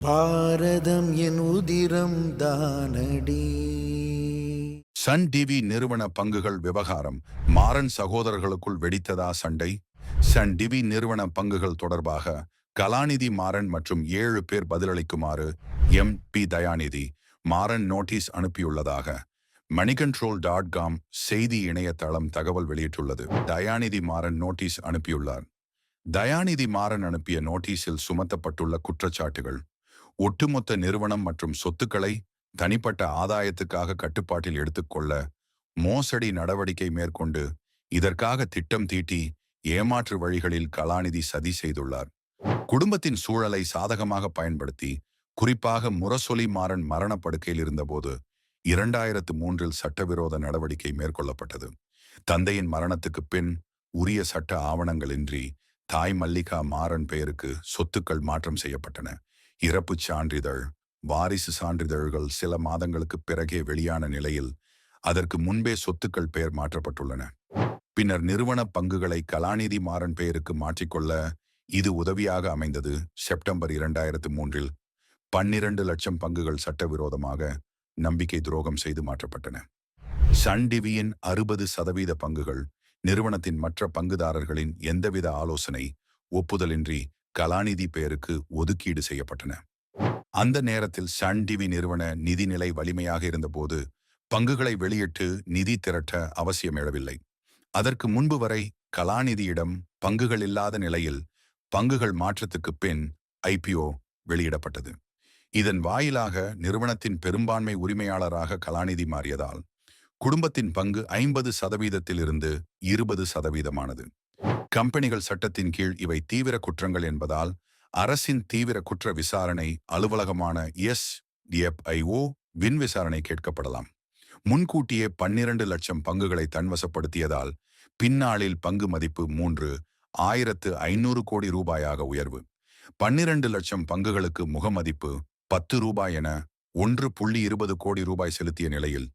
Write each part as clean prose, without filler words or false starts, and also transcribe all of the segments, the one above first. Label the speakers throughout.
Speaker 1: பாரதம் என் உதிரம் தானடி.
Speaker 2: Sun TV நிறுவன பங்குகள் விவகாரம். மாறன் சகோதரர்களுக்குள் வெடித்ததா சண்டை? சன் டிவி நிறுவன பங்குகள் தொடர்பாக கலாநிதி மாறன் மற்றும் 7 பேர் பதிலளிக்குமாறு MP தயாநிதி மாறன் நோட்டீஸ் அனுப்பியுள்ளதாக moneycontrol.com செய்தி இணையதளம் தகவல் வெளியிட்டுள்ளது. தயாநிதி மாறன் நோட்டீஸ் அனுப்பியுள்ளார். தயாநிதி மாறன் அனுப்பிய நோட்டீஸில் சுமத்தப்பட்டுள்ள குற்றச்சாட்டுகள் ஒட்டுமொத்த நிறுவனம் மற்றும் சொத்துக்களை தனிப்பட்ட ஆதாயத்துக்காக கட்டுப்பாட்டில் எடுத்துக்கொள்ள மோசடி நடவடிக்கை மேற்கொண்டு இதற்காக திட்டம் தீட்டி ஏமாற்று வழிகளில் கலாநிதி சதி செய்துள்ளார். குடும்பத்தின் சூழலை சாதகமாக பயன்படுத்தி, குறிப்பாக முரசொலி மாறன் மரணப்படுக்கையில் இருந்தபோது 2003 சட்டவிரோத நடவடிக்கை மேற்கொள்ளப்பட்டது. தந்தையின் மரணத்துக்கு பின் உரிய சட்ட ஆவணங்களின்றி தாய் மல்லிகா மாறன் பெயருக்கு சொத்துக்கள் மாற்றம் செய்யப்பட்டன. இறப்புச் சான்றிதழ், வாரிசு சான்றிதழ்கள் சில மாதங்களுக்கு பிறகே வெளியான நிலையில் அதற்கு முன்பே சொத்துக்கள் பெயர் மாற்றப்பட்டுள்ளன. பின்னர் நிறுவன பங்குகளை கலாநிதி மாறன் பெயருக்கு மாற்றிக்கொள்ள இது உதவியாக அமைந்தது. செப்டம்பர் 2003 12 லட்சம் பங்குகள் சட்டவிரோதமாக நம்பிக்கை துரோகம் செய்து மாற்றப்பட்டன. சன் டிவியின் 60% பங்குகள் நிறுவனத்தின் மற்ற பங்குதாரர்களின் எந்தவித ஆலோசனை ஒப்புதலின்றி கலாநிதி பெயருக்கு ஒதுக்கீடு செய்யப்பட்டன. அந்த நேரத்தில் சன் டிவி நிறுவன நிதிநிலை வலிமையாக இருந்தபோது பங்குகளை வெளியிட்டு நிதி திரட்ட அவசியம் எழவில்லை. அதற்கு முன்பு வரை கலாநிதியிடம் பங்குகள் இல்லாத நிலையில் பங்குகள் மாற்றத்துக்கு பின் IPO வெளியிடப்பட்டது. இதன் வாயிலாக நிறுவனத்தின் பெரும்பான்மை உரிமையாளராக கலாநிதி மாறியதால் குடும்பத்தின் பங்கு 50%இலிருந்து 20%ஆனது. கம்பெனிகள் சட்டத்தின் கீழ் இவை தீவிர குற்றங்கள் என்பதால் அரசின் தீவிர குற்ற விசாரணை அலுவலகமான SDFIO வின் விசாரணை கேட்கப்படலாம். முன்கூட்டியே 12 லட்சம் பங்குகளை தன்வசப்படுத்தியதால் பின்னாளில் பங்கு மதிப்பு 3,500 கோடி ரூபாயாக உயர்வு. 12 லட்சம் பங்குகளுக்கு முகமதிப்பு 10 ரூபாய் என 1.20 கோடி ரூபாய் செலுத்திய நிலையில்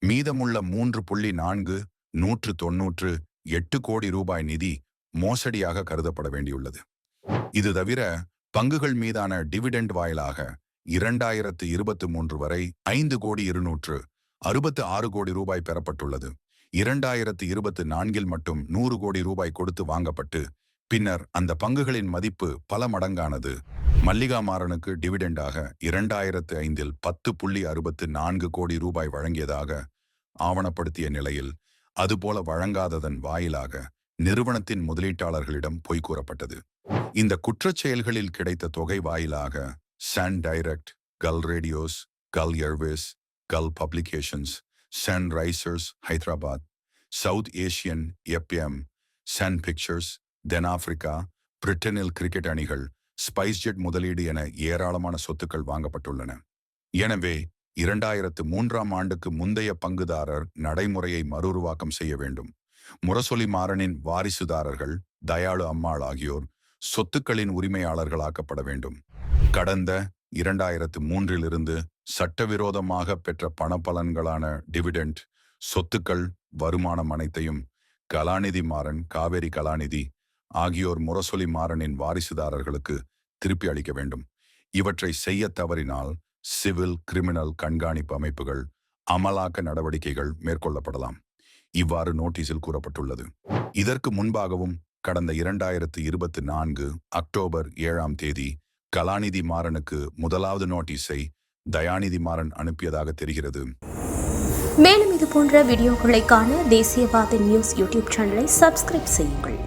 Speaker 2: மீதமுள்ள 3,498 கோடி ரூபாய் நிதி மோசடியாக கருதப்பட வேண்டியுள்ளது. இது தவிர பங்குகள் மீதான டிவிடெண்ட் வாயிலாக 2023 வரை 5,266 கோடி ரூபாய் பெறப்பட்டுள்ளது. 2024 மட்டும் 100 கோடி ரூபாய் கொடுத்து வாங்கப்பட்டு பின்னர் அந்த பங்குகளின் மதிப்பு பல மடங்கானது. மல்லிகா மாறனுக்கு டிவிடெண்டாக 2005 10.64 கோடி ரூபாய் வழங்கியதாக ஆவணப்படுத்திய நிலையில் அதுபோல வழங்காததன் வாயிலாக நிறுவனத்தின் முதலீட்டாளர்களிடம் பொய் கூறப்பட்டது. இந்த குற்றச் செயல்களில் கிடைத்த தொகை வாயிலாக Sun Direct, Kal radios, Kal Airways, Kal publications, Sun Risers Hyderabad, South Asian FM, Sun Pictures, தென்னாப்பிரிக்கா, பிரிட்டனில் கிரிக்கெட் அணிகள், ஸ்பைஸ்ஜெட் முதலீடு என ஏராளமான சொத்துக்கள் வாங்கப்பட்டுள்ளன. எனவே 2003 ஆண்டுக்கு முந்தைய பங்குதாரர் நடைமுறையை மறுஉருவாக்கம் செய்ய வேண்டும். முரசொலி மாறனின் வாரிசுதாரர்கள் தயாளு அம்மாள் ஆகியோர் சொத்துக்களின் உரிமையாளர்களாக்கப்பட வேண்டும். கடந்த 2003 சட்டவிரோதமாக பெற்ற பணப்பலன்களான டிவிடெண்ட், சொத்துக்கள், வருமானம் அனைத்தையும் கலாநிதி மாறன், காவேரி கலாநிதி ஆகியோர் முரசொலி மாறனின் வாரிசுதாரர்களுக்கு திருப்பி அளிக்க வேண்டும். இவற்றை செய்ய தவறினால் சிவில், கிரிமினல் கண்காணிப்பு அமைப்புகள் அமலாக்க நடவடிக்கைகள் மேற்கொள்ளப்படலாம். இவ்வாறு நோட்டீஸில் கூறப்பட்டுள்ளது. இதற்கு முன்பாகவும் கடந்த 2024 அக்டோபர் 7 கலாநிதி மாறனுக்கு முதலாவது நோட்டீஸை தயாநிதி மாறன் அனுப்பியதாக தெரிகிறது.
Speaker 3: மேலும் இது போன்ற வீடியோக்களை காண தேசியவாத நியூஸ் யூடியூப் சேனலை சப்ஸ்கிரைப் செய்யுங்கள்.